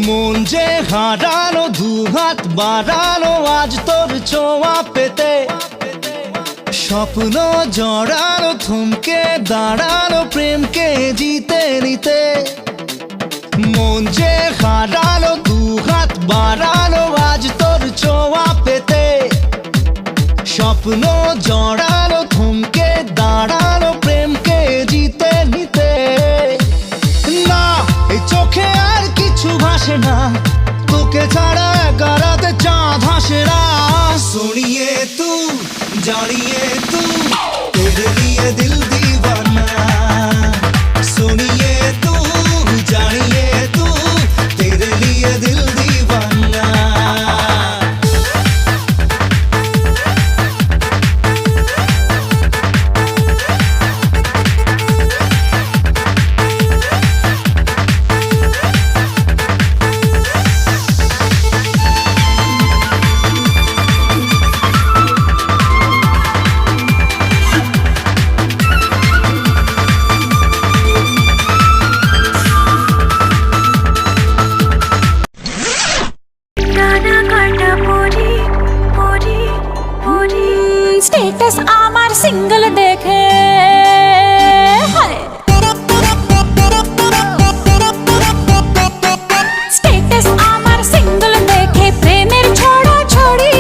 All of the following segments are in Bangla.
মন যে হারানো, দুহাত বাড়ানো আজ তোর ছোঁয়া পেতে, স্বপ্ন জড়ানো, থমকে দাঁড়ানো প্রেমকে জিতে নিতে। মন যে হারানো, দুহাত বাড়ানো আজ তোর ছোঁয়া পেতে, স্বপ্ন জড়ানো, থমকে দাঁড়ানো প্রেমকে জিতে নিতে। না, এই চোখে আর কিছু ভাসে না, তোকে ছাড়া একারাতে চাঁদ হাসে না। सुनिए तू जानिए तू तेरे लिए दिल दीवाना, सुनिए तू जानिए तू तेरे लिए दिल दीवाना। স্ট্যাটাস আমার সিঙ্গেল দেখে, স্ট্যাটাস আমার সিঙ্গেল দেখে প্রেমের ছড়া ছড়ি।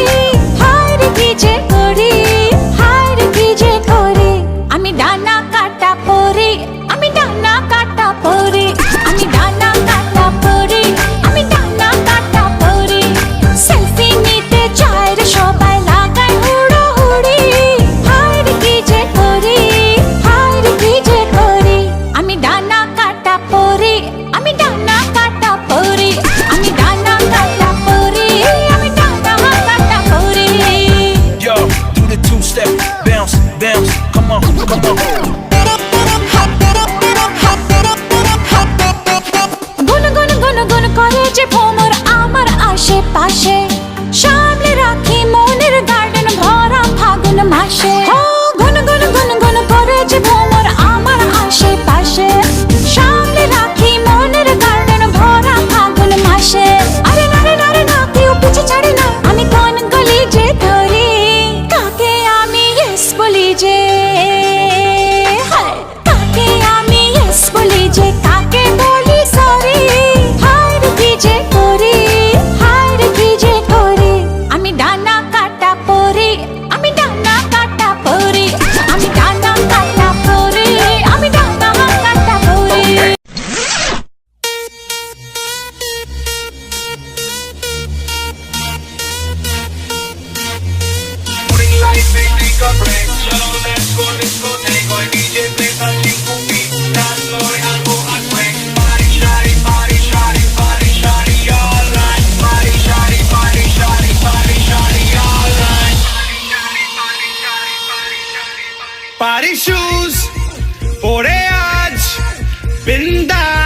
হায় রে কি যে করি, হায় রে কি যে করি, আমি ডানা কাটা পরি, আমি ডানা কাটা পরি, আমি ডানা কাটা পরি, আমি ডানা কাটা পরি। সেলফি নিতে চায় রে সবাই লাগায় হুড়োহুড়ি। হায় রে কি যে করি, হায় রে কি যে করি, আমি ডানা কাটা পরি, আমি ডানা কাটা পরি, আমি ডানা কাটা পরি, আমি ডানা কাটা পরি। Yo, do the two-step, bounce, bounce, come on, come on. গুন গুন গুন গুন করে যে ভ্রমর আমার আশেপাশে, সামলে রাখি মনের গার্ডেন ভরা ফাগুন মাসে। গুন গুন গুন গুন করে যে ভ্রমর আমার আশেপাশে, সামলে রাখি মনের গার্ডেন ভরা ফাগুন মাসে। আরে না রে না রে না, কেউ পিছে ছাড়ে না, আমি কোন গলি যে ধরি, কাকে আমি ইয়েস বলি যে, কাকে আমি ইয়েস বলি যে, কাকে বলি সরি। হায় রে কি যে করি, হায় রে কি যে করি, আমি ডানা কাটা পরি, আমি ডানা কাটা পরি, আমি ডানা কাটা পরি, আমি ডানা কাটা পরি। Morning light, big take a break. Chalo, let's go, discotheque. Hoy DJ play something goofy. Dance floor, algo hot break. Party, shawty, party, shawty, party, shawty, all night. Party, shawty, party, shawty, party, shawty, all night. Party shoes, pore aaj, bindas.